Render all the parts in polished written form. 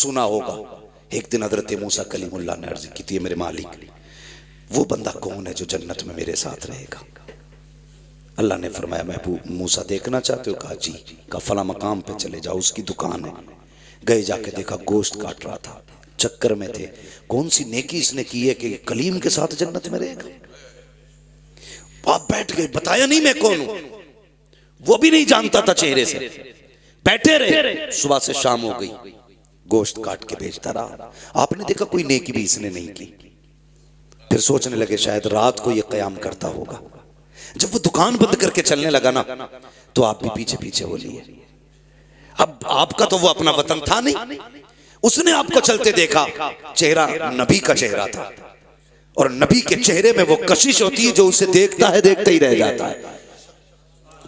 सुना होगा। एक दिन हजरत मूसा कलीमुल्लाह ने अर्ज की थी, मेरे मालिक वो बंदा कौन है जो जन्नत में मेरे साथ रहेगा? अल्लाह ने फरमाया, महबूब मूसा देखना चाहते हो? कहा जी। का फला मकाम पे चले जाओ, उसकी दुकान है। गए, जाके देखा गोश्त काट रहा था, चक्कर में थे कौन सी नेकी इसने की है कि कलीम के साथ जन्नत में रहेगा। आप बैठ गए, बताया नहीं मैं कौन हूं, वो भी नहीं जानता था चेहरे से। बैठे रहे, सुबह से शाम हो गई, गोश्त काट के बेचता रहा। आपने देखा कोई नेकी भी इसने नहीं की। फिर सोचने लगे शायद रात को ये कयाम करता होगा। जब वो दुकान बंद करके चलने लगा ना, तो आप भी पीछे पीछे हो लिए। अब आपका तो वो अपना वतन था नहीं, उसने आपको चलते देखा, चेहरा नबी का चेहरा था, और नबी के चेहरे में वो कशिश होती है जो उसे देखता है देखते ही रह जाता है।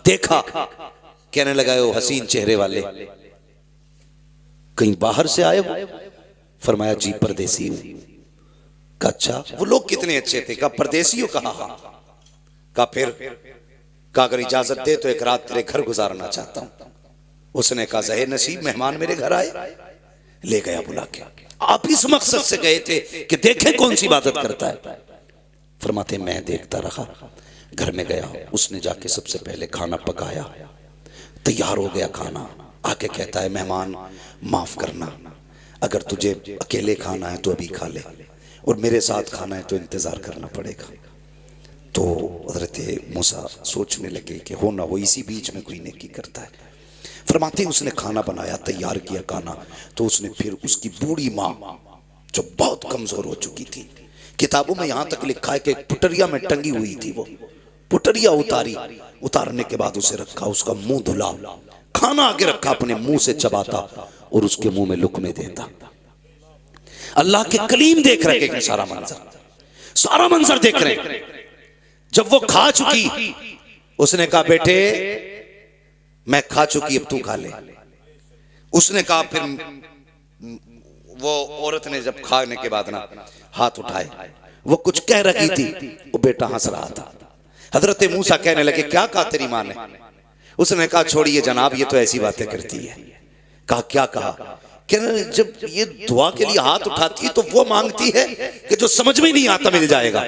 देखा, कहने लगा वो हसीन चेहरे वाले कहीं बाहर से आए हो? फरमाया जी परदेसी हूं। कहा अच्छा, वो लोग कितने अच्छे थे? कहा परदेसी हो? कहा हाँ। कहा फिर? कहा अगर इजाजत दे तो एक रात तेरे घर गुजारना चाहता हूं। उसने कहा ज़हे नसीब, मेहमान मेरे घर आए। ले गया बुला के। आप इस मकसद से गए थे कि देखे कौन सी इबादत करता है? फरमाते मैं देखता रहा। घर में गया, उसने जाके सबसे पहले खाना पकाया, तैयार हो गया खाना। आके कहता है मेहमान माफ करना, अगर तुझे अकेले खाना है तो अभी खा ले, और मेरे साथ खाना है तो इंतजार करना पड़ेगा। तो हज़रत मूसा सोचने लगे कि हो ना हो इसी बीच में कोई नेकी करता है। फरमाते उसने खाना बनाया, तैयार किया खाना, तो उसने फिर उसकी बूढ़ी माँ जो बहुत कमजोर हो चुकी थी, किताबों में यहाँ तक लिखा है कि पुटरिया में टंगी हुई थी, वो पुटरिया उतारी, उतारने के बाद उसे रखा, उसका मुंह धुला, खाना आगे रखा, अपने मुंह से चबाता और उसके मुंह में लुकमे देता। अल्लाह के कलीम देख रहे हैं सारा मंजर देख रहे हैं। जब वो खा चुकी, उसने कहा बेटे मैं खा चुकी, अब तू खा ले। उसने कहा, फिर वो औरत ने जब खाने के बाद ना हाथ उठाए, वो कुछ कह रही थी, वो बेटा हंस रहा था। हजरत मूसा कहने लगे क्या कहा तेरी माँ ने? उसने कहा छोड़िए जनाब, ये तो ऐसी बातें करती है। कहा क्या कहा? कहने जब ये दुआ के लिए हाथ उठाती है तो वो मांगती है कि जो समझ में नहीं आता मिल जाएगा।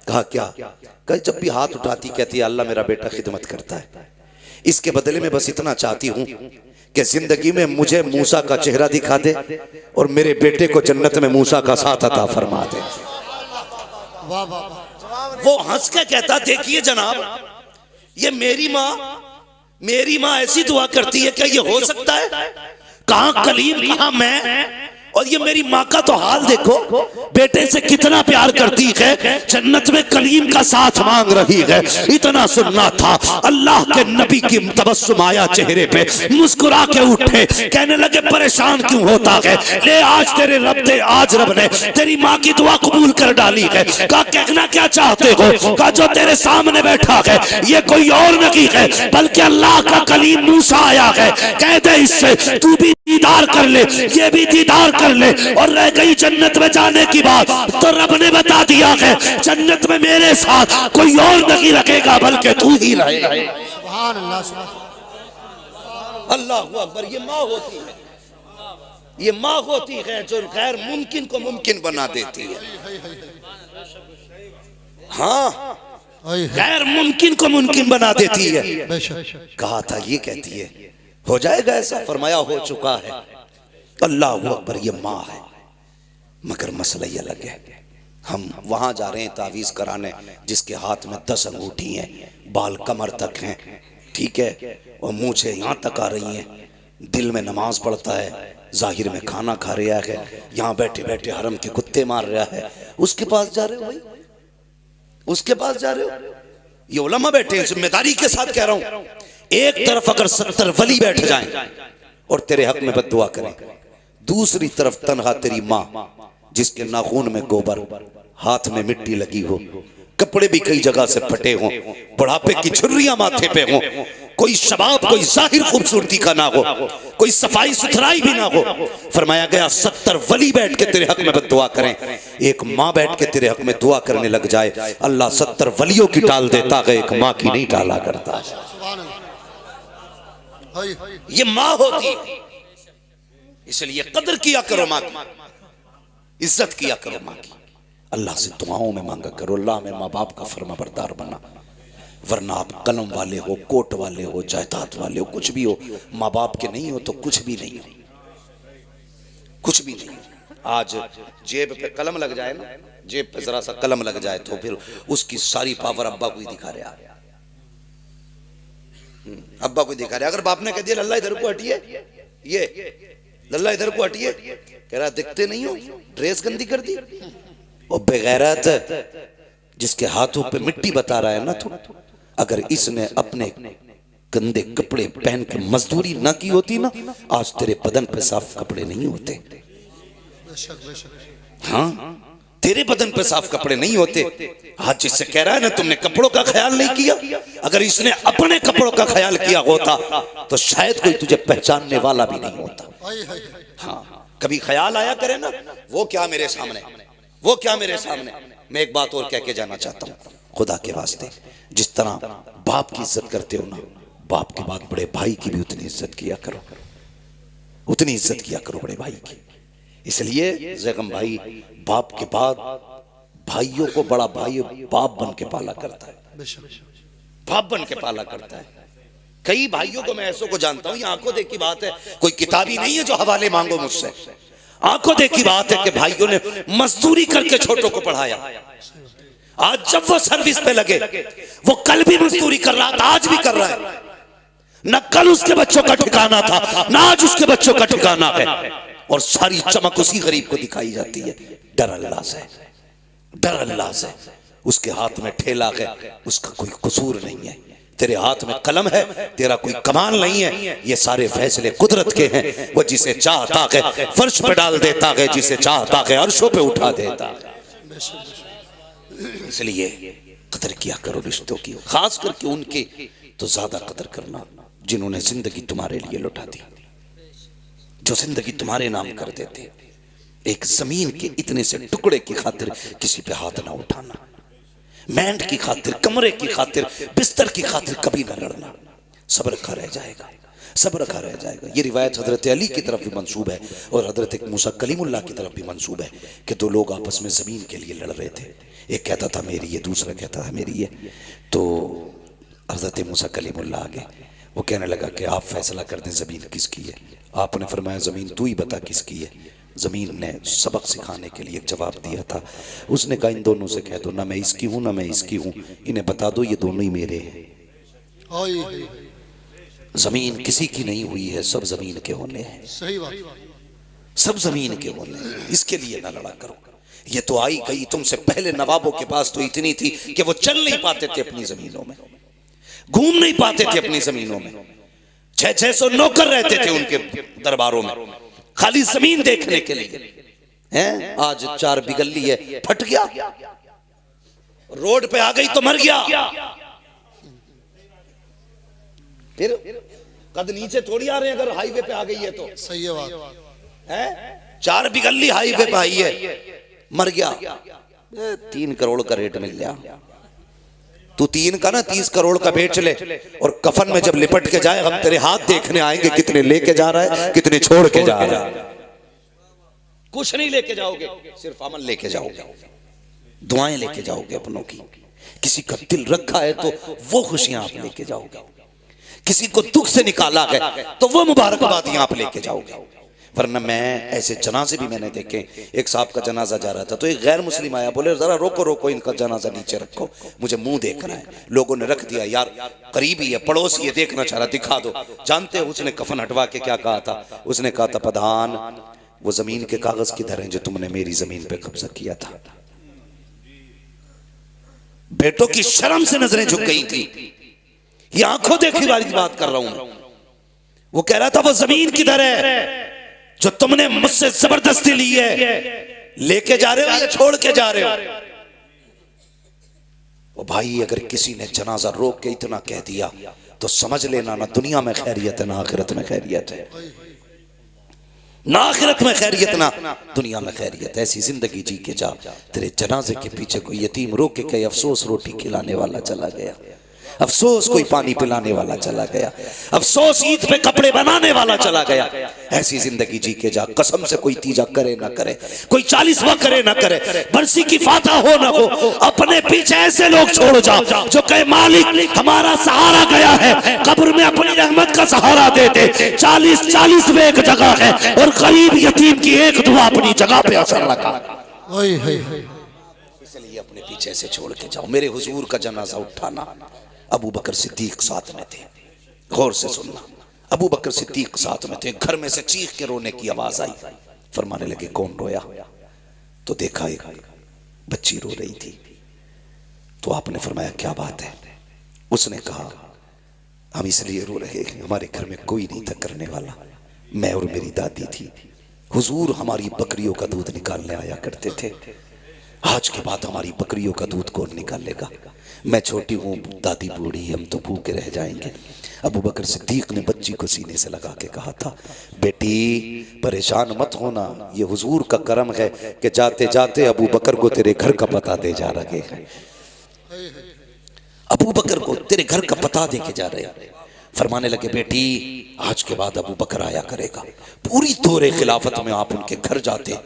कहा क्या? कहा जब भी हाथ उठाती कहती है अल्लाह मेरा बेटा खिदमत करता है, इसके बदले में बस इतना चाहती हूं कि जिंदगी में मुझे मूसा का चेहरा दिखा दे और मेरे बेटे को जन्नत में मूसा का साथ अता फरमा दे। वो हंस के कहता देखिए जनाब, ये मेरी माँ ऐसी दुआ करती है, क्या ये हो सकता है? कहां कलीम, कहां मैं, और ये मेरी माँ का तो हाल देखो, बेटे से कितना प्यार करती है, जन्नत में कलीम का साथ मांग रही है। इतना सुनना था, अल्लाह के नबी की तबस्सुम आया चेहरे पे, मुस्कुरा के उठे, कहने लगे परेशान क्यों होता है? ले आज रब ने तेरी माँ की दुआ कबूल कर डाली है। कहा कहना क्या चाहते हो? कहा जो तेरे सामने बैठा है ये कोई और नहीं है बल्कि अल्लाह का कलीम मूसा आया है। कह दे इससे तू भी दीदार कर ले, ये भी दीदार कर ले, और रह गई जन्नत में जाने की बात, तो रब ने बता दिया है जन्नत में मेरे साथ कोई और नहीं रखेगा बल्कि तू ही रहेगा। सुभान अल्लाह, अल्लाहू अकबर। ये माँ होती है, ये माँ होती है जो गैर मुमकिन को मुमकिन बना देती है। हाँ, गैर मुमकिन को मुमकिन बना देती है। कहा था ये कहती है हो जाएगा ऐसा, फरमाया हो चुका है। अल्लाहू अकबर। ये माँ है, मगर मसला ये अलग है। हम वहां जा रहे हैं तावीज़ कराने, जिसके हाथ में 10 अंगूठी हैं, बाल कमर तक हैं, ठीक है, और मुंह से यहाँ तक आ रही हैं, दिल में नमाज पढ़ता है, जाहिर में खाना खा रहा है, यहाँ बैठे बैठे हरम के कुत्ते मार रहा है। उसके पास जा रहे हो भाई, उसके पास जा रहे हो? ये उलमा बैठे हैं, जिम्मेदारी के साथ कह रहा हूं। एक तरफ अगर 70 वली बैठ जाएं और तेरे हक में बद्दुआ करें, दूसरी तरफ तनहा तेरी माँ जिसके नाखून में गोबर, हाथ में मिट्टी लगी हो, कपड़े भी कई जगह से फटे हों, बुढ़ापे की छुर्रियां माथे पे हों, कोई शबाब कोई जाहिर खूबसूरती का ना हो, कोई सफाई सुथराई भी ना हो। फरमाया गया 70 वली बैठ के तेरे हक में बद्दुआ करें, एक माँ बैठ के तेरे हक में दुआ करने लग जाए, अल्लाह 70 वलियों की टाल देता है, एक माँ की नहीं टाला करता। ये माँ होती है, इसलिए कदर किया करो माँ की, इज्जत किया करो माँ की। अल्लाह से दुआओं में मांगा करो, अल्लाह में माँ बाप का फर्मा बरदार बना, वरना आप कलम वाले हो, कोट वाले हो, जायदाद वाले हो, कुछ भी हो, माँ बाप के नहीं हो तो कुछ भी नहीं हो, कुछ भी नहीं। आज जेब पे कलम लग जाए ना, जेब पे जरा सा कलम लग जाए तो फिर उसकी सारी पावर अब्बा को ही दिखा रहा है, अब्बा को दिखा रहा है। अगर बाप ने कह दिया लल्ला इधर को हटिए, ये लल्ला इधर को हटिए, कह रहा दिखते नहीं हो, ड्रेस गंदी कर दी। और बेगैरत जिसके हाथों पे मिट्टी बता रहा है ना, तो अगर इसने अपने गंदे कपड़े पहन के मजदूरी ना की होती ना, आज तेरे बदन पे साफ कपड़े नहीं होते। हाँ, तेरे बदन पे साफ कपड़े नहीं होते। आज जिससे कह रहा है ना तुमने कपड़ों का ख्याल नहीं किया, अगर इसने अपने कपड़ों का ख्याल किया होता तो शायद कोई तुझे पहचानने वाला भी नहीं होता। हाँ, कभी ख्याल आया करे ना, वो क्या मेरे सामने, वो क्या मेरे सामने। मैं एक बात और कह के जाना चाहता हूँ, खुदा के वास्ते, जिस तरह बाप की इज्जत करते हो ना, बाप के बाद बड़े भाई की भी उतनी इज्जत किया करो, उतनी इज्जत किया करो बड़े भाई की। इसलिए ज़ैगम भाई बाप के बाद भाइयों को बड़ा भाई बाप बन के पाला करता है, बाप बन के पाला करता है। कई भाइयों को मैं ऐसों को जानता हूं, ये आंखों देखी बात है, कोई किताबी नहीं है जो हवाले मांगो मुझसे, आंखों देखी बात है कि भाइयों ने मजदूरी करके छोटों को पढ़ाया। आज जब वो सर्विस पे लगे, वो कल भी मजदूरी कर रहा था, आज भी कर रहा है। न कल उसके बच्चों का ठिकाना था, ना आज उसके बच्चों का ठिकाना है, और सारी चमक उसी गरीब को दिखाई जाती है। डर अल्लाह से, डर अल्लाह से। उसके हाथ में ठेला है, उसका कोई कसूर नहीं है। तेरे हाथ में कलम है, तेरा कोई कमाल नहीं है। ये सारे फैसले कुदरत के हैं। वो जिसे चाहता है फर्श पे डाल देता है, जिसे चाहता है अर्शों पे उठा देता है। इसलिए कदर किया करो रिश्तों की, खास करके उनके तो ज्यादा कदर करना जिन्होंने जिंदगी तुम्हारे लिए लुटा दी, जो जिंदगी तुम्हारे नाम कर देते। एक जमीन के इतने से टुकड़े की खातिर किसी पे हाथ ना उठाना, मैंट की खातिर, कमरे की खातिर, बिस्तर की खातिर कभी ना लड़ना। सब्र का रह जाएगा, सब्र का रह जाएगा। ये रिवायत हजरत अली की तरफ भी मंसूब है और हजरत मूसा कलीमुल्लाह की तरफ भी मंसूब है कि दो लोग आपस में जमीन के लिए लड़ रहे थे। एक कहता था मेरी है, दूसरा कहता था मेरी है। तो हजरत मूसा कलीमुल्लाह आगे, वो कहने लगा कि आप फैसला कर दें जमीन किसकी है। आपने फरमाया जमीन तू ही बता किसकी है। जमीन ने सबक सिखाने के लिए एक जवाब दिया था। उसने कहा इन दोनों से कह दो, ना मैं इसकी हूं ना मैं इसकी हूं, इन्हें बता दो ये दोनों ही मेरे हैं। जमीन किसी की नहीं हुई है, सब जमीन के होने हैं। सही बात, सब जमीन के होने हैं। इसके लिए ना लड़ा करो। ये तो आई गई, तुमसे पहले नवाबों के पास तो इतनी थी कि वो चल नहीं पाते थे अपनी जमीनों में, घूम नहीं पाते थे अपनी जमीनों में। 600 नौकर रहते थे उनके दरबारों में, खाली जमीन देखने के लिए हैं। आज 4 बिगल्ली है, फट गया, रोड पे आ गई तो मर गया। फिर कद नीचे थोड़ी आ रहे हैं, अगर हाईवे पे आ गई है तो। सही है बात है। 4 बिगल्ली हाईवे पे आई है, मर गया, 3 करोड़ का रेट मिल गया। तू 3 का ना 30 करोड़ का बेच ले, और कफन में जब लिपट के जाए हम तेरे हाथ देखने आएंगे, कितने लेके जा रहा है, कितने छोड़ के जा रहा है। कुछ नहीं लेके जाओगे, सिर्फ अमल लेके जाओगे, दुआएं लेके जाओगे अपनों की। किसी का दिल रखा है तो वो खुशियां आप लेके जाओगे, किसी को दुख से निकाला है तो वो मुबारकबादियां आप लेके जाओगे। वरना मैं ऐसे जनाजे भी मैंने देखे। एक साहब का जनाजा जा रहा था तो एक गैर मुस्लिम आया, बोले जरा रोको रोको, इनका जनाजा नीचे रखो, मुझे मुंह देखना है। लोगों ने रख दिया, यार करीबी है, पड़ोसी है, देखना चाह रहा, दिखा दो। जानते हो उसने कफन हटवा के क्या कहा था? उसने कहा था प्रधान वो जमीन के कागज किधर हैं जो तुमने मेरी जमीन पे कब्जा किया था। बेटों की शर्म से नजरें झुक गई थी। ये आंखों देखी वाली बात कर रहा हूं। वो कह रहा था वो जमीन किधर है जो तुमने मुझसे जबरदस्ती ली है, लेके जा रहे हो या छोड़ के जा रहे हो? वो भाई अगर किसी ने जनाजा रोक के इतना कह दिया तो समझ लेना ना दुनिया में खैरियत है ना आखिरत में खैरियत है, ना आखिरत में खैरियत ना दुनिया में खैरियत। ऐसी जिंदगी जी के जा, तेरे जनाजे के पीछे कोई यतीम रोक के कहे अफसोस रोटी खिलाने वाला चला गया, अफसोस कोई पानी पिलाने वाला चला गया, अफसोस ईद पे कपड़े बनाने वाला चला गया। ऐसी जिंदगी जी के जा, कसम से कोई तीजा करे ना करे, कोई 40वां करे ना करे, बरसी की फाता हो ना हो, अपने पीछे ऐसे लोग छोड़ जाओ जो कहे मालिक हमारा सहारा गया है, कब्र में अपनी रहमत का सहारा दे दे। 40 में एक जगह है और गरीब यतीम की एक दुआ अपनी जगह पे असर लगा। इसलिए अपने पीछे से छोड़ के जाओ। मेरे हुजूर का जनाजा उठाना, अबू बकर सिद्दीक साथ में थे। गौर से सुनना, अबू बकर सिद्दीक साथ में थे। घर में से चीख के रोने की आवाज आई। फरमाने लगे कौन रोया? तो देखा एक बच्ची रो रही थी। तो आपने फरमाया क्या बात है? उसने कहा हम इसलिए रो रहे हैं, हमारे घर में कोई नहीं था करने वाला, मैं और मेरी दादी थी। हुजूर हमारी बकरियों का दूध निकालने आया करते थे, आज के बाद हमारी बकरियों का दूध कौन निकालेगा? मैं छोटी हूँ, दादी बूढ़ी, हम तो भूखे रह जाएंगे। अबू बकर सिद्दीक ने बच्ची को सीने से लगा के कहा था, बेटी परेशान मत होना, ये हुजूर का करम है कि जाते जाते अबू बकर को तेरे घर का पता दे जा रहे हैं। अबू बकर को तेरे घर का पता दे के जा रहे हैं। फरमाने लगे बेटी आज के बाद अबू बकर आया करेगा। पूरी दौरे खिलाफत में आप उनके घर जाते,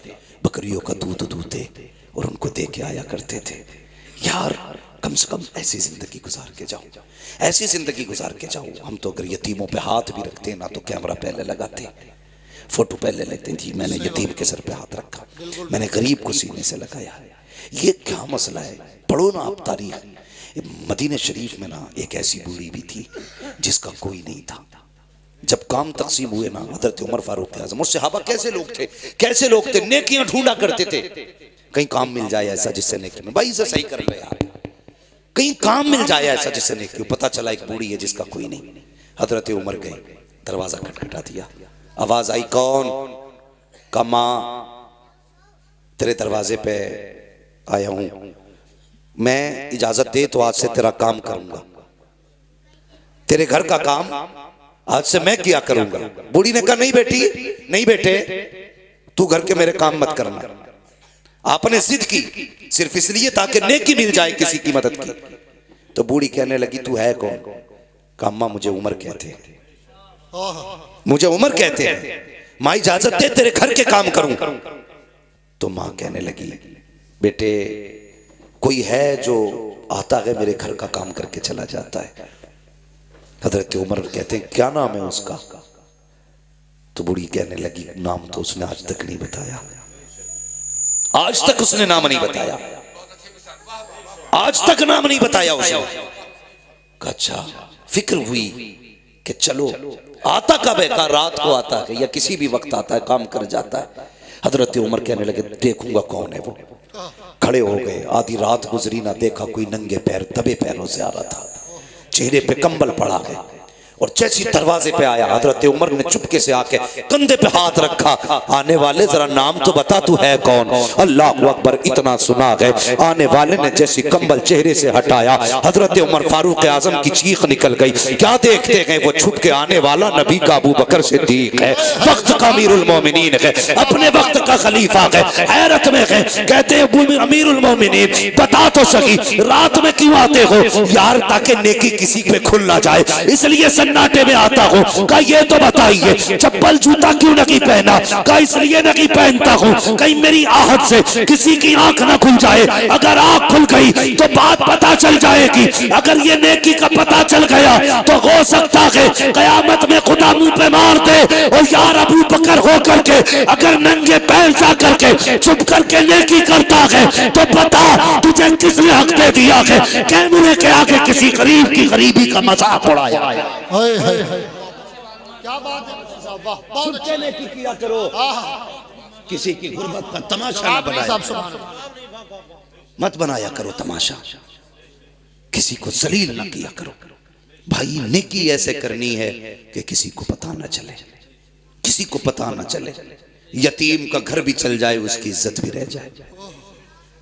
बकरियों का दूध दूते और उनको दे के आया करते थे। यार कम से कम ऐसी जिंदगी गुजार के जाओ, ऐसी जिंदगी गुजार के जाओ। हम तो अगर यतीमों पे हाथ भी रखते ना तो कैमरा पहले लगाते, फोटो पहले लेते थी। मैंने यतीम के सर पे हाथ रखा, मैंने गरीब को सीने से लगाया। ये क्या मसला है? पढ़ो ना आप तारीख। मदीने शरीफ में ना एक ऐसी बूढ़ी भी थी जिसका कोई नहीं था। जब काम तकसीम हुए ना, हजरत उमर फारूक आजम और सहाबा कैसे लोग थे, कैसे लोग थे, नेकियां ढूंढा करते थे। कहीं काम मिल जाए ऐसा जिससे नेकी में, भाई इसे सही कर ले यार, कहीं काम मिल जाए ऐसा जिससे नेकी। पता चला एक बूढ़ी है जिसका कोई नहीं। हजरत उमर गए, दरवाजा खटखटा दिया, आवाज आई कौन? का मां तेरे दरवाजे पे आया हूं, मैं इजाजत दे तो आज से तेरा काम करूंगा, तेरे घर का काम आज से मैं किया करूंगा। बूढ़ी ने कहा नहीं बेटी, नहीं बेटे, तू घर के मेरे काम मत करना। आपने जिद की सिर्फ इसलिए ताकि नेकी मिल जाए, किसी की मदद की। तो बूढ़ी कहने लगी तू है कौन? कहा अम्मा मुझे उमर कहते हैं, मुझे उमर कहते हैं, माँ इजाजत दे तेरे घर के काम करूं। तो माँ कहने लगी बेटे कोई है जो आता है मेरे घर का काम करके चला जाता है? हजरत उमर कहते हैं क्या नाम है उसका? तो बूढ़ी कहने लगी नाम तो उसने आज तक नहीं बताया, आज तक उसने नाम नहीं बताया, आज तक नाम नहीं बताया उसने। अच्छा फिक्र हुई कि चलो आता कब है? का रात को आता है या किसी भी वक्त आता है, काम कर जाता है। हजरत उमर कहने लगे देखूंगा कौन है वो। खड़े हो गए, आधी रात गुजरी ना देखा कोई नंगे पैर दबे पैरों से आ रहा था, चेहरे पे कंबल पड़ा है। और जैसी दरवाजे पे आया हजरत उमर ने चुपके से आके कंधे पे हाथ रखा, आने वाले जरा नाम तो बता तू है कौन? अल्लाह अकबर, इतना सुना है। आने वाले ने जैसी कंबल चेहरे से हटाया, हजरत उमर फारूक आजम की चीख निकल गई। क्या देखते हैं वो छुप के आने वाला नबी का अबू बकर सिद्दीक है, वक्त का अमीरुल मोमिनीन है, अपने वक्त का खलीफा है। हैरत में है, कहते हैं अमीरुल मोमिनीन बता तो सही रात में क्यों आते हो? यार ताकि नेकी किसी पे खुल ना जाए इसलिए सन्नाटे में आता हूँ। कहा ये तो बताइए चप्पल जूता क्यों नहीं पहना? कहा इसलिए नहीं पहनता हूँ कहीं मेरी आहट से किसी की आंख ना खुल जाए, अगर आंख खुल गई तो बात पता चल जाएगी, अगर ये नेकी का पता चल गया तो हो सकता है कयामत में खुदा मुंह पे मार दे। और यार अबू बकर हो करके अगर नंगे पैर जा करके चुप करके नेकी करता है तो बता तुझे किसने हक दे दिया है? कैमरे के आगे किसी गरीब की गरीबी का मजाक उड़ाया। क्या बात है, बहुत अच्छे नेकी किया करो, किसी की गुर्बत का तमाशा न बनाया, मत बनाया करो तमाशा, किसी को जलील ना किया करो। भाई नेकी ऐसे करनी है कि किसी को पता ना चले, किसी को पता ना चले, यतीम का घर भी चल जाए उसकी इज्जत भी रह जाए।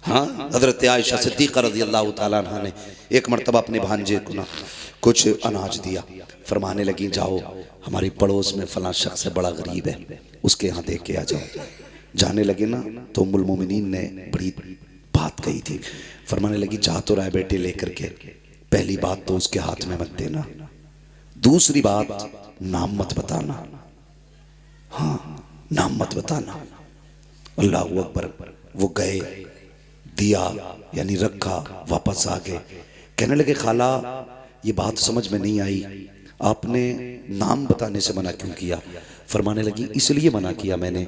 हाँ हजरत आयशा सिद्दीक़ा रज़ियल्लाहु ताला अन्हा ने एक मर्तबा अपने भांजे को ना कुछ अनाज दिया, फरमाने लगी जाओ हमारी पड़ोस में फलां शख्स है बड़ा गरीब है, उसके यहाँ दे के आ जाओ। जाने लगे ना तो उम्मुल मोमिनीन ने बड़ी बात कही थी, फरमाने लगी जा तो रहा है बेटे लेकर के, पहली बात तो उसके हाथ में मत देना, दूसरी बात नाम मत बताना। हाँ, नाम मत बताना। अल्लाह अकबर। वो गए, दिया यानी रखा, वापस आ गए। कहने लगे खाला ये बात समझ में नहीं आई, आपने नाम बताने से मना क्यों किया? फरमाने लगी इसलिए मना किया मैंने,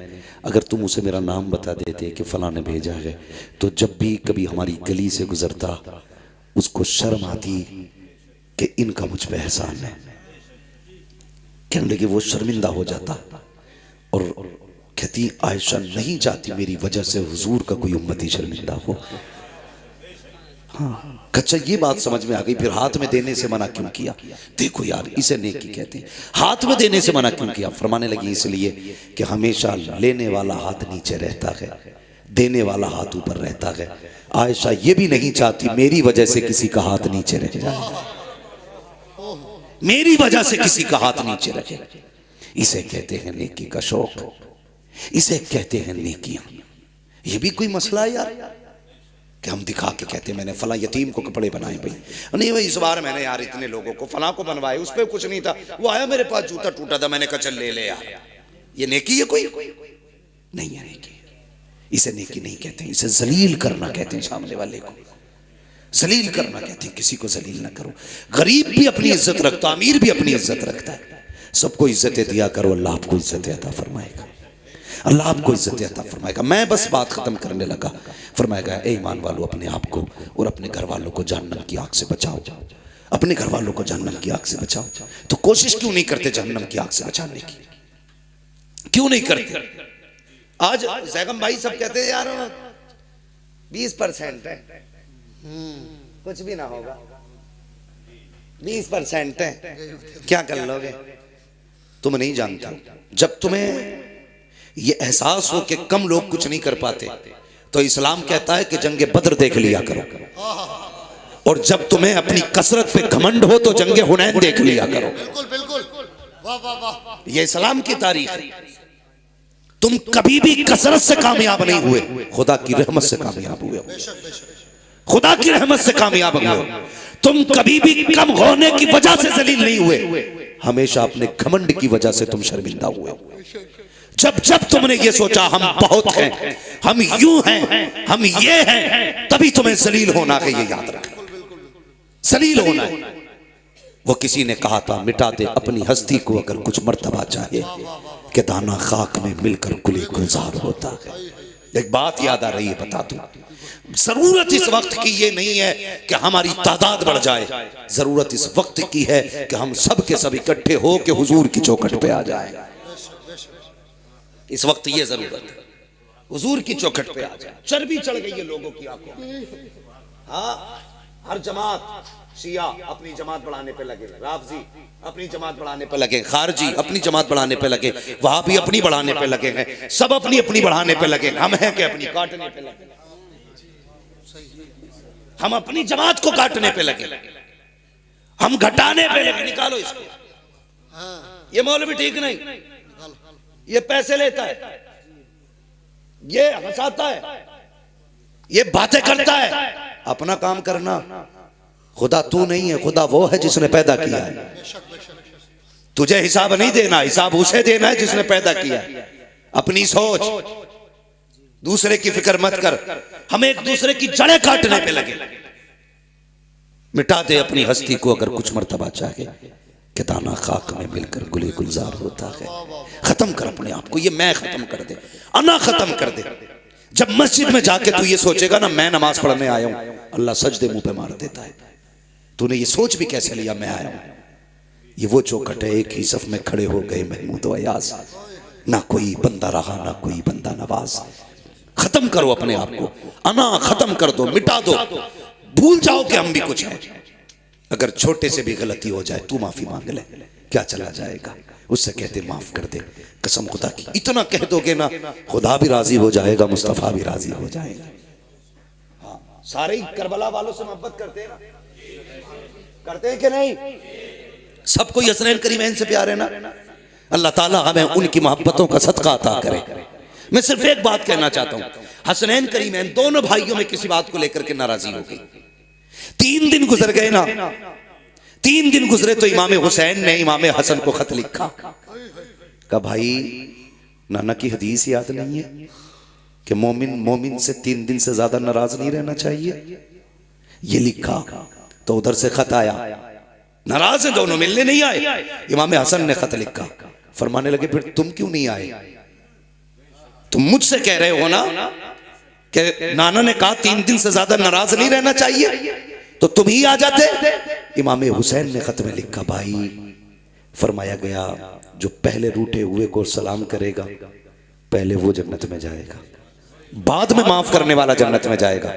अगर तुम उसे मेरा नाम बता देते कि फलां ने भेजा है, तो जब भी कभी हमारी गली से गुजरता उसको शर्म आती कि इनका मुझ पे एहसान है। कहने लगे वो शर्मिंदा हो जाता और कहती आयशा नहीं चाहती मेरी वजह से हुजूर का कोई उम्मती शर्मिंदा हो। हाँ, अच्छा ये बात समझ में आ गई। फिर हाथ में देने से मना क्यों किया? देखो यार इसे नेकी कहते हैं। हाथ में देने से मना क्यों किया? फरमाने लगी इसलिए कि हमेशा लेने वाला हाथ नीचे रहता है, देने वाला हाथ ऊपर रहता है। आयशा ये भी नहीं चाहती मेरी वजह से किसी का हाथ नीचे रह जाए, मेरी वजह से किसी का हाथ नीचे रहे। इसे कहते हैं नेकी का शौक, इसे कहते हैं नेकियां। ये भी कोई मसला है यार कि हम दिखा के कहते हैं मैंने फला यतीम को कपड़े बनाए भाई, नहीं भाई इस बार मैंने यार इतने लोगों को फला को बनवाए, उस पर कुछ नहीं था, वो आया मेरे पास जूता टूटा था, मैंने कहा चल ले ले यार। ये नेकी है? कोई नहीं है नेकी। इसे नेकी नहीं कहते, इसे जलील करना कहते हैं। सामने वाले को जलील करना कहते हैं, किसी को जलील ना करो। गरीब भी अपनी इज्जत रखता, अमीर भी अपनी इज्जत रखता है। सबको इज्जतें दिया करो, अल्लाह आपको इज्जतें अता फरमाएगा, अल्लाह आपको इज्जतें अता फरमाएगा। मैं बस बात खत्म करने लगा। फरमाएगा ए ईमान वालों अपने आप को और अपने घर वालों को जहन्नम की आग से बचाओ, अपने घर वालों को जहन्नम की आग से बचाओ। तो कोशिश क्यों नहीं करते जहन्नम की आग से बचाने की? क्यों नहीं करते? आज जैगम भाई सब कहते हैं यार 20% है, कुछ भी ना होगा, 20% है, क्या कर लोगे? तुम नहीं जानते। जब तुम्हें ये एहसास हो कि कम लोग कुछ नहीं कर पाते, तो इस्लाम कहता है कि जंगे बद्र देख लिया करो। और जब तुम्हें अपनी कसरत पे घमंड हो तो जंगे हुनैन देख लिया करो। बिल्कुल बिल्कुल, वाह वाह वाह। ये इस्लाम की तारीख है। तुम कभी भी कसरत से कामयाब नहीं हुए, खुदा की रहमत से कामयाब हुए हो, खुदा की रहमत से कामयाब हुए हो। तुम कभी भी कम होने की वजह से जलील नहीं हुए, हमेशा अपने घमंड की वजह से तुम शर्मिंदा हुए हो। जब जब तुमने ये सोचा हम बहुत हैं, हम यूं हैं, हम ये हैं, तभी तुम्हें जलील होना है। ये याद रखना, जलील होना है। वो किसी ने कहा था मिटा दे अपनी हस्ती को अगर कुछ मर्तबा चाहे, कि दाना खाक में मिलकर गुले गुलजार होता है। एक बात याद आ रही है, बता दूं, जरूरत इस वक्त की ये नहीं है कि हमारी तादाद बढ़ जाए, जरूरत इस वक्त की है कि हम सब के सब इकट्ठे हो के हुजूर की चौखट पे आ जाए। इस वक्त ये जरूरत है, हुजूर की चौखट पे आ जाए। चर्बी चढ़ गई है लोगों की आंखों में। हाँ, हर जमात, शिया अपनी जमात बढ़ाने पे लगे, राफजी अपनी जमात बढ़ाने पे लगे, खारजी अपनी जमात बढ़ाने पे लगे, वहाबी अपनी बढ़ाने पे लगे हैं, सब अपनी अपनी बढ़ाने पे लगे। हम हैं कि अपनी काटने पे लगे, हम अपनी जमात को काटने पे लगे, हम घटाने पे लगे। निकालो इसको। ये मौलवी ठीक नहीं, ये पैसे लेता है, ये हंसाता है, ये बातें करता है। अपना काम करना। खुदा तू नहीं है, खुदा वो है जिसने पैदा किया है। तुझे हिसाब नहीं देना, हिसाब उसे देना है जिसने पैदा किया है। अपनी सोच, दूसरे की फिक्र मत कर। हम एक दूसरे की जड़ें काटने पे लगे। मिटा दे अपनी हस्ती को अगर कुछ मर्तबा चाहे, कि दाना खाक में मिलकर गुले गुलजार होता है। खत्म कर अपने आप को, ये मैं खत्म कर दे, अना खत्म कर दे। जब मस्जिद में जाके तू ये सोचेगा ना मैं नमाज पढ़ने आया हूं, अल्लाह सजदे मुंह पे मार देता है। तूने ये सोच भी कैसे लिया मैं आया हूं? ये वो चौखट है, एक ही सफ में खड़े हो गए महमूद व अयाज, ना कोई बंदा रहा ना कोई बंदा नवाज। खत्म करो अपने आप को, अना खत्म कर दो, मिटा दो, भूल जाओ कि हम भी कुछ हैं। अगर छोटे से भी गलती हो जाए तू माफी मांग ले, क्या चला जाएगा? उससे कहते माफ कर दे, कसम खुदा की। इतना कह दोगे ना, खुदा भी राजी हो जाएगा, मुस्तफा भी राजी हो जाएगा। हाँ, सारे ही करबला वालों से मोहब्बत करते हैं ना, करते हैं कि नहीं? सबको हसनैन करीमैन से प्यार है ना। अल्लाह ताला हमें उनकी मोहब्बतों का सदका अता करे। मैं सिर्फ एक बात कहना चाहता हूं, हसनैन करीमैन दोनों भाइयों में किसी बात को लेकर के नाराजी हो गई। 3 दिन गुजर गए ना, 3 दिन गुजरे तो इमाम हुसैन ने इमाम हसन को खत लिखा। कहा भाई नाना की हदीस याद नहीं है कि मोमिन से 3 दिन से ज्यादा नाराज नहीं रहना चाहिए? ये लिखा तो उधर से खत आया, नाराज है दोनों, मिलने नहीं आए। इमाम हसन ने खत लिखा, फरमाने लगे फिर तुम क्यों नहीं आए? तुम मुझसे कह रहे हो ना कि नाना ने कहा 3 दिन से ज्यादा नाराज नहीं रहना चाहिए, तो तुम ही आ जाते। इमाम हुसैन ने खत में लिखा, भाई फरमाया गया जो पहले रूठे हुए को सलाम करेगा पहले वो जन्नत में जाएगा, बाद में माफ करने वाला जन्नत में जाएगा।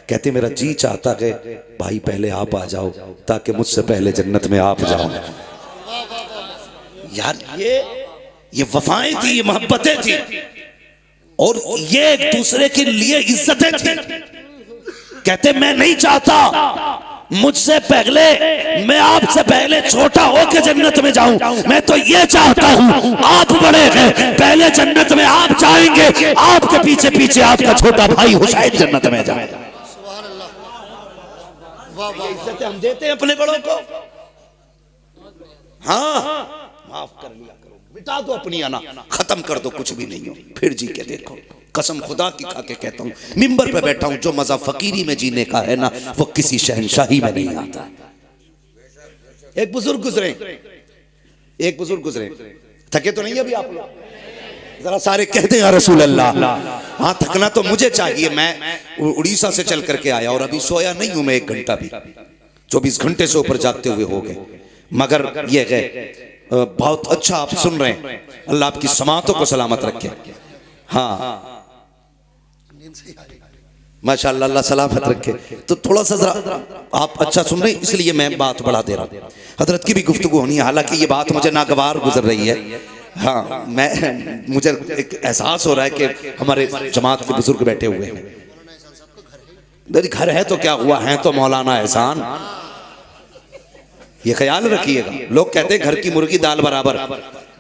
कहते मेरा जी चाहता है भाई पहले आप आ जाओ ताकि मुझसे पहले जन्नत में आप जाओ। यार ये वफाएं थी, ये मोहब्बतें थी, और ये एक दूसरे के लिए इज्जतें थी। कहते मैं नहीं चाहता मुझसे पहले, मैं आपसे पहले छोटा होकर जन्नत में जाऊं, मैं तो ये चाहता हूं आप बड़े हैं पहले जन्नत में आप जाएंगे, आपके पीछे पीछे आपका छोटा भाई हुसैन जन्नत में जाए। सुभान अल्लाह, वाह वाह, इज्जतें हम देते हैं अपने बड़ों को। हाँ माफ कर लिया करो, मिटा दो अपनी अना, खत्म कर दो, कुछ भी नहीं हो, फिर जी के देखो। कसम खुदा की खा के कहता हूं, मिंबर पे बैठा हूं, जो मजा फकीरी में जीने का है ना वो किसी शहनशाही में नहीं आता। एक बुजुर्ग गुजरे, थके तो नहीं अभी आप लोग? जरा सारे कहते हैं या रसूल अल्लाह। हाँ थकना तो मुझे चाहिए, मैं उड़ीसा से चल करके आया और अभी सोया नहीं हूं मैं 1 घंटा भी, 24 घंटे से ऊपर जागते हुए हो गए। मगर ये गए बहुत अच्छा आप सुन रहे हैं, अल्लाह आपकी समातों को सलामत रखे। हाँ माशाअल्लाह, अल्लाह सलामत रखे। तो थोड़ा सा जरा आप अच्छा सुन रहे हैं इसलिए मैं बात बढ़ा दे रहा हूँ। हजरत की भी गुफ्तगू होनी है, हालांकि ये बात मुझे नागवार गुजर रही है। हाँ मुझे एक एहसास हो रहा है कि हमारे जमात के बुजुर्ग बैठे हुए हैं। घर है तो क्या हुआ, है तो मौलाना एहसान, ये ख्याल रखिएगा। लोग कहते हैं घर की मुर्गी दाल बराबर,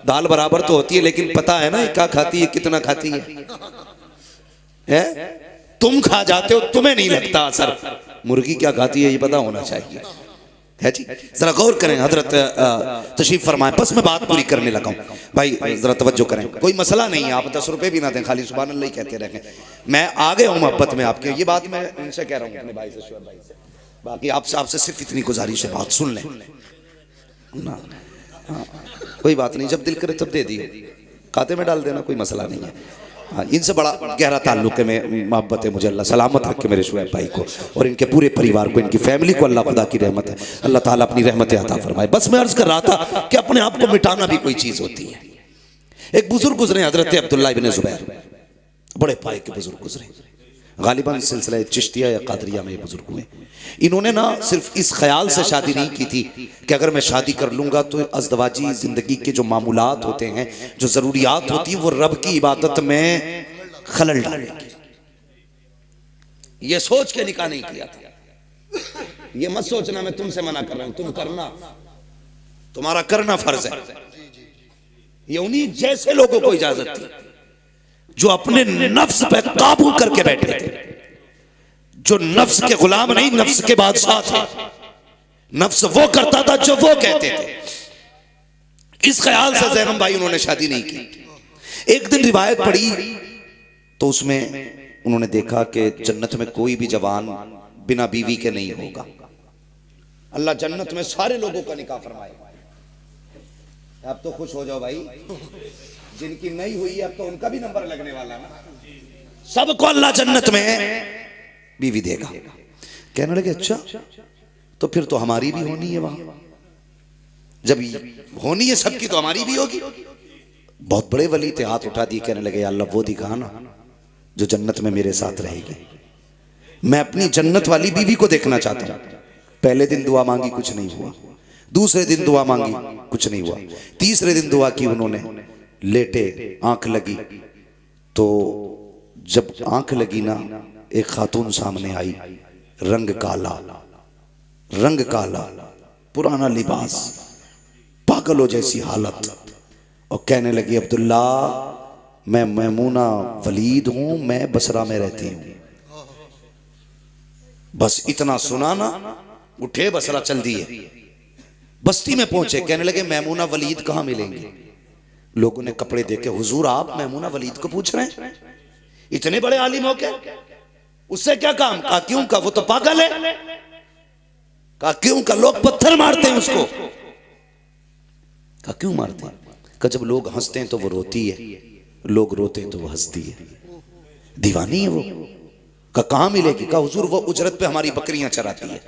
दाल बराबर तो होती है लेकिन पता है ना क्या खाती है, कितना खाती है? तुम खा जाते हो, तुम्हें नहीं लगता असर, मुर्गी क्या खाती है ये पता होना चाहिए, है जी। जरा गौर करें, हजरत तशरीफ फरमाए, बस मैं बात पूरी करने लगा हूं भाई, जरा तवज्जो करें। कोई मसला नहीं है, आप 10 रुपए भी ना दें, खाली सुभान अल्लाह ही कहते रहें। मैं आ गया हूं मोहब्बत में आपके, ये बात मैं इनसे कह रहा हूं, अपने भाई से, शुएब भाई से। बाकी आपसे सिर्फ इतनी गुजारिश है, बात सुन लें ना। हाँ, कोई बात नहीं, जब दिल करे तब दे दिए, खाते में डाल देना, कोई मसला नहीं है। हाँ, इनसे बड़ा गहरा ताल्लुक है, मैं मोहब्बत है मुझे। अल्लाह सलामत रखे मेरे शुएब भाई को और इनके पूरे परिवार को, इनकी फैमिली को। अल्लाह खुदा की रहमत है, अल्लाह ताला अपनी रहमत अता फरमाए। बस मैं अर्ज कर रहा था कि अपने आप को मिटाना भी कोई चीज़ होती है। एक बुजुर्ग गुजरे, हजरत अब्दुल्लाह इब्न जुबैर, बड़े पाए के बुजुर्ग गुजरे, गालिबन सिलसिला चिश्तिया या कादरिया में ये बुजुर्ग हुए। इन्होंने ना सिर्फ इस ख्याल से शादी नहीं की थी कि अगर मैं शादी कर लूंगा तो अज़दवाजी जिंदगी के जो मामूलात होते हैं, जो जरूरियात होती है, वो रब की इबादत में खलल डालेंगे। ये सोच के निकाह नहीं किया था। ये मत सोचना मैं तुमसे मना कर रहा हूं, तुम करना, तुम्हारा करना फर्ज है। ये उन्हीं जैसे लोगों को इजाजत थी जो अपने नफ्स पे काबू करके बैठे थे, जो नफ्स के गुलाम नहीं, नफ्स के बादशाह थे। नफ्स वो करता था जो वो कहते थे। इस ख्याल से ज़ैनब भाई उन्होंने शादी नहीं की। एक दिन रिवायत पढ़ी तो उसमें उन्होंने देखा कि जन्नत में कोई भी जवान बिना बीवी के नहीं होगा। अल्लाह जन्नत में सारे लोगों का निकाह फरमाएगा। अब तो खुश हो जाओ भाई, जिनकी नहीं हुई अब तो उनका भी नंबर लगने वाला ना। सबको अल्लाह जन्नत में बीवी देगा। कहने लगे अच्छा तो फिर तो हमारी भी होनी है वहां, जब होनी है सबकी तो हमारी भी होगी। बहुत बड़े वली थे, हाथ उठा दिए, कहने लगे अल्लाह वो दिखा ना जो जन्नत में मेरे साथ रहेगी। मैं अपनी जन्नत वाली बीवी को देखना चाहता हूं। पहले दिन दुआ मांगी, कुछ नहीं हुआ। दूसरे दिन दुआ मांगी, कुछ नहीं हुआ। तीसरे दिन दुआ की उन्होंने, लेटे, आंख लगी, तो जब आंख लगी ना एक खातून सामने आई, रंग काला, पुराना लिबास, पागलों जैसी हालत, और कहने लगी अब्दुल्ला मैं मैमूना वलीद हूं, मैं बसरा में रहती हूं। बस इतना सुना ना, उठे बसरा चल दिए, बस्ती में पहुंचे। कहने लगे मैमूना वलीद कहां मिलेंगे? लोगों ने कपड़े देके, हुजूर आप मैमूना वलीद को पूछ रहे हैं? इतने बड़े आलिम हो के उससे क्या काम? कहा क्यों? का वो तो पागल है। कहा क्यों? का लोग पत्थर मारते हैं उसको। कहा क्यों मारते हैं? का जब लोग हंसते हैं तो वो रोती है, लोग रोते हैं तो वो हंसती है, दीवानी है वो। का कहां मिलेगी? का हुजूर वो उजरत पे हमारी बकरियां चराती है।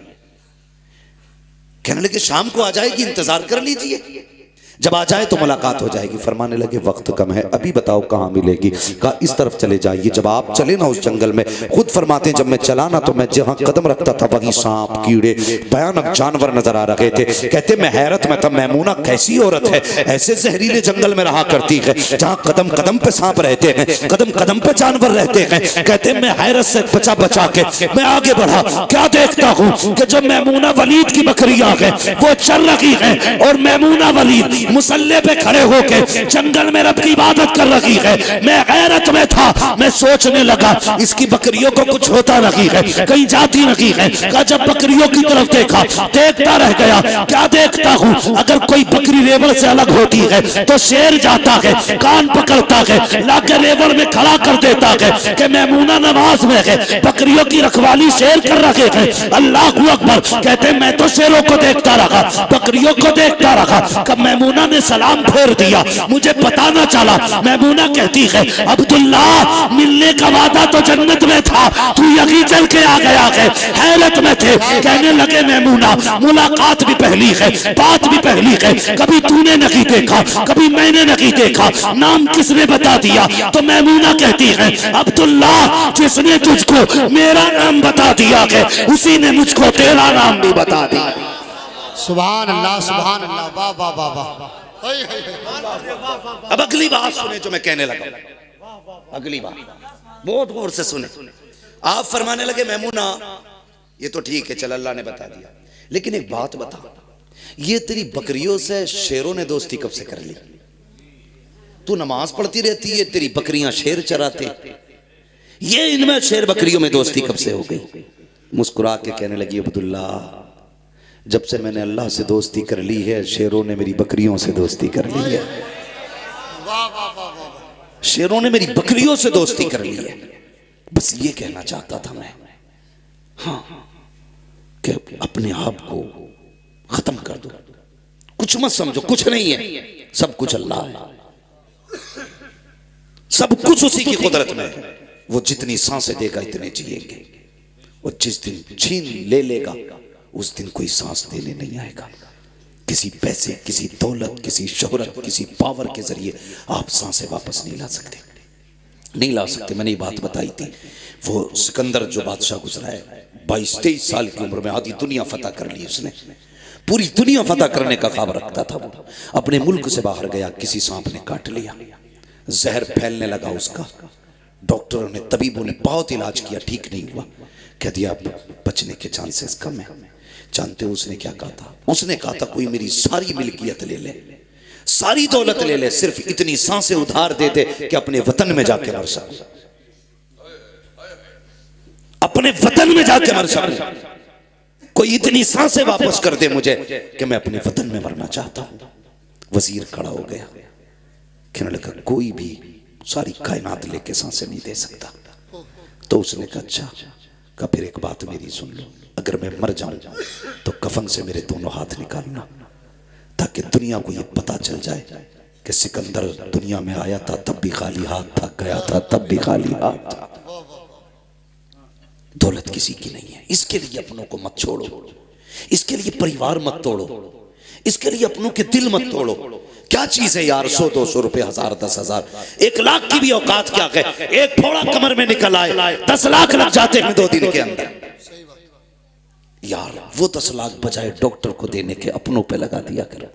कहने लगे शाम को आ जाएगी, इंतजार कर लीजिए, जब आ जाए तो मुलाकात हो जाएगी। फरमाने लगे वक्त कम है, अभी बताओ कहां मिलेगी? कहा इस तरफ चले जाइए। जब आप चले ना उस जंगल में, खुद फरमाते हैं जब मैं चला ना तो मैं जहां कदम रखता था वहीं सांप, कीड़े, भयानक जानवर नजर आ रहे थे। कहते मैं हैरत में था, मैमूना कैसी औरत है, ऐसे जहरीले जंगल में रहा करती है जहां कदम कदम पे सांप रहते हैं, कदम कदम पे जानवर रहते हैं। कहते मैं हैरत से बचा बचा के मैं आगे बढ़ा, क्या देखता हूं कि जब मैमूना वलीद की बकरियां हैं वो चल रही हैं और मैमूना वलीद मुसल्ले पे खड़े होके जंगल में रब की इबादत कर रही है। मैं गैरत में था, मैं सोचने लगा इसकी बकरियों को कुछ होता नहीं है, कहीं जाती नहीं है। का जब बकरियों की तरफ देखा, देखता रह गया। क्या देखता हूं? अगर कोई बकरी रेवड़ से अलग होती है तो शेर जाता है, कान पकड़ता है, लाके रेवड़ में खड़ा कर देता है कि मैमूना नमाज में है, बकरियों की रखवाली शेर कर रखे हैं। अल्लाह अकबर। कहते मैं तो शेरों को देखता रहा, बकरियों को देखता रहा। कब मैमूना ने सलाम फेर दिया, मुझे पता ना चला। मैमूना कहती है अब्दुल्ला मिलने का वादा तो जन्नत में था, तू यहीं चल के आ गया है। हैरत में थे। कहने लगे मैमूना मुलाकात भी पहली है, बात भी पहली है, कभी तूने नहीं देखा, कभी मैंने नहीं देखा, नाम किसने बता दिया? तो मैमूना कहती है अब्दुल्ला जिसने तुझको मेरा नाम बता दिया है उसी ने मुझको तेरा नाम भी बता दिया। सुभान अल्लाह, सुभान अल्लाह, वाह वाह वाह वाह। अब अगली बात सुने जो मैं कहने लगा, अगली बात बहुत गौर से सुने। आप फरमाने लगे मैमूना ये तो ठीक है, चल अल्लाह ने बता दिया, लेकिन एक बात बता, ये तेरी बकरियों से शेरों ने दोस्ती कब से कर ली? तू नमाज पढ़ती रहती है, तेरी बकरियां शेर चराते, ये इनमें शेर बकरियों में दोस्ती कब से हो गई? मुस्कुरा के कहने लगी अब्दुल्ला जब से मैंने अल्लाह से दोस्ती कर ली है, शेरों ने मेरी बकरियों से दोस्ती कर ली है। शेरों ने मेरी बकरियों से दोस्ती कर ली है। बस ये कहना चाहता था मैं, हाँ, कि अपने आप को खत्म कर दो, कुछ मत समझो, कुछ नहीं है, सब कुछ अल्लाह है, सब कुछ उसी की कुदरत में है। वो जितनी सांसें देगा इतने जिएंगे, और जिस दिन छीन ले लेगा उस दिन कोई सांस देने नहीं आएगा। किसी पैसे, किसी दौलत, किसी शोहरत, किसी पावर के जरिए आप सांसें वापस नहीं ला सकते, नहीं ला सकते। मैंने ये बात बताई थी, वो सिकंदर जो बादशाह गुजरा है 22-23 साल की उम्र में आधी दुनिया फतह कर ली उसने, पूरी दुनिया फतह करने का ख्वाब रखता था वो। अपने मुल्क से बाहर गया, किसी सांप ने काट लिया, जहर फैलने लगा उसका। डॉक्टरों ने, तबीबों ने बहुत इलाज किया, ठीक नहीं हुआ। कह दिया बचने के चांसेस कम है। जानते हो उसने क्या कहा था? उसने कहा था कोई मेरी सारी मिल्कियत ले ले, सारी दौलत ले ले, सिर्फ इतनी सांसें उधार दे दे कि अपने वतन में जाके मर सकूं, अपने वतन में जाके मर सकूं। कोई इतनी सांसें वापस कर दे मुझे कि मैं अपने वतन में मरना चाहता हूं। वजीर खड़ा हो गया, कहने लगा कोई भी सारी कायनात लेके सांसें नहीं दे सकता। तो उसने कहा अच्छा, का फिर एक बात मेरी सुन लो, अगर मैं मर जाऊं तो कफन से मेरे दोनों हाथ निकालना, ताकि दुनिया को ये पता चल जाए कि सिकंदर दुनिया में आया था तब भी खाली हाथ था, गया था तब भी खाली हाथ था। दौलत किसी की नहीं है, इसके लिए अपनों को मत छोड़ो, इसके लिए परिवार मत तोड़ो, इसके लिए अपनों के दिल मत तोड़ो। क्या चीज है यार, 100-200 रुपए, 1000, 10,000, 1 लाख की भी औकात क्या है? एक फोड़ा कमर में निकल आए 10 लाख लग जाते हैं 2 दिन के अंदर। यार वो 10 लाख बजाय डॉक्टर को देने के अपनों पे लगा दिया करो,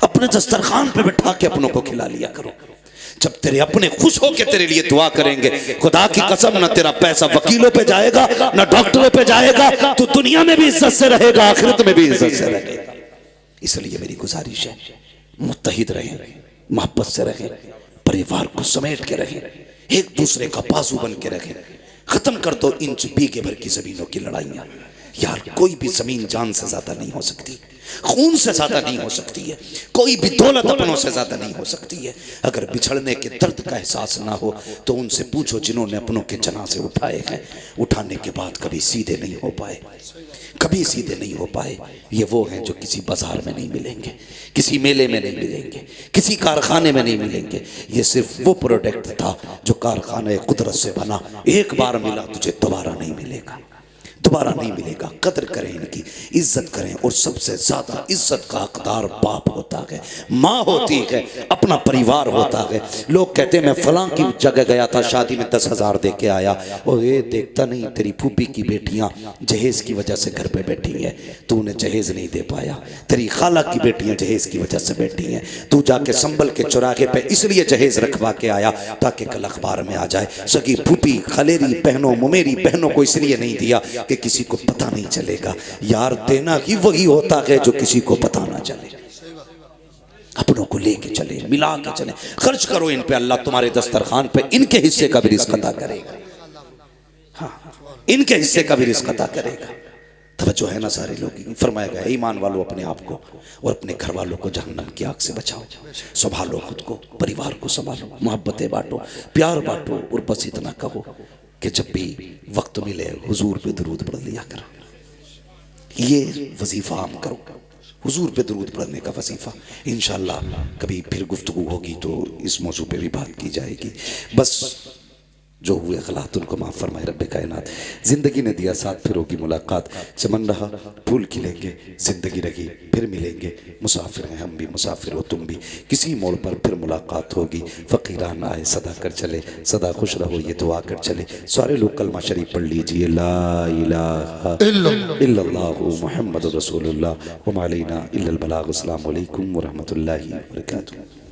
अपने दस्तरखान पे बैठा के अपनों को खिला लिया करो। जब तेरे अपने खुश होके तेरे लिए दुआ करेंगे, खुदा की कसम ना तेरा पैसा वकीलों पे जाएगा ना डॉक्टरों पे जाएगा, तो दुनिया में भी इज्जत से रहेगा, आखिरत में भी इज्जत से रहेगा। इसलिए मेरी गुजारिश है, मुत्तहिद रहें, मोहब्बत से रहें, परिवार को समेट के रहें, एक दूसरे का बाजू बन के रहें। खत्म कर दो इंच बीघे भर की जमीनों की लड़ाइयां। यार कोई भी जमीन जान से ज्यादा नहीं हो सकती, खून से ज्यादा नहीं हो सकती है, कोई भी दौलत अपनों से ज्यादा नहीं हो सकती है। अगर बिछड़ने के दर्द का एहसास ना हो तो उनसे पूछो जिन्होंने अपनों के जनाजे उठाए हैं, उठाने के बाद कभी सीधे नहीं हो पाए, कभी सीधे नहीं हो पाए। ये वो हैं जो किसी बाजार में नहीं मिलेंगे, किसी मेले में नहीं मिलेंगे, किसी कारखाने में नहीं मिलेंगे। ये सिर्फ वो प्रोडक्ट था जो कारखाने कुदरत से बना, एक बार मिला तुझे दोबारा नहीं मिलेगा, दोबारा नहीं मिलेगा। कदर करें इनकी, इज्जत करें। और सबसे ज्यादा इज्जत का हकदार बाप होता है, माँ होती है, अपना परिवार होता है। लोग कहते हैं मैं फलां की जगह गया था, शादी में 10,000 दे के आया, और ये देखता नहीं तेरी फूफी की बेटियां जहेज की वजह से घर पे बैठी हैं, तू उन्हें जहेज नहीं दे पाया। तेरी खाला की बेटियां जहेज की वजह से बैठी हैं, तू जाके संभल के चौराहे पे इसलिए जहेज रखवा के आया ताकि कल अखबार में आ जाए। सगी फूफी, खलेरी बहनों, मुमेरी बहनों को इसलिए नहीं दिया कि किसी को पता नहीं चलेगा। यार देना ही वही होता है जो किसी को पता ना चले। अपनों को लेके चले, मिला के चले, खर्च करो इन पे, अल्लाह तुम्हारे दस्तरखान पे इनके हिस्से का भी रिज़्क अता करेगा। हाँ, इनके हिस्से का भी रिज़्क अता करेगा। तवज्जो है ना सारे लोग। फरमाया गया ईमान वालों अपने आप को और अपने घर वालों को जहन्नम की आग से बचाओ, संभालो खुद को, परिवार को संभालो, मोहब्बतें बांटो, प्यार बांटो। और बस इतना कहो कि जब भी वक्त मिले हुजूर पे दरूद पढ़ लिया करो। ये वजीफा आम करो, हुजूर पे दरूद पढ़ने का वजीफा। इंशाअल्लाह कभी फिर गुफ्तगू होगी तो इस मौजू पे भी बात की जाएगी। बस जो हुए गलत उनको माफ़ फरमाए रब्बे कायनात। ज़िंदगी ने दिया साथ, फिर होगी मुलाकात। चमन रहा फूल खिलेंगे, ज़िंदगी रही फिर मिलेंगे। मुसाफिर हैं हम भी, मुसाफिर हो तुम भी, किसी मोड़ पर फिर मुलाकात होगी। फ़कीरान आए सदा कर चले, सदा खुश रहो ये दुआ कर चले। सारे लोग कलमा शरीफ पढ़ लीजिए, ला इलाहा इल्लल्लाहु मुहम्मदुर रसूलुल्लाह व मा अलैना इल्लल बलाग। अस्सलामु अलैकुम व रहमतुल्लाहि व बरकातुहू।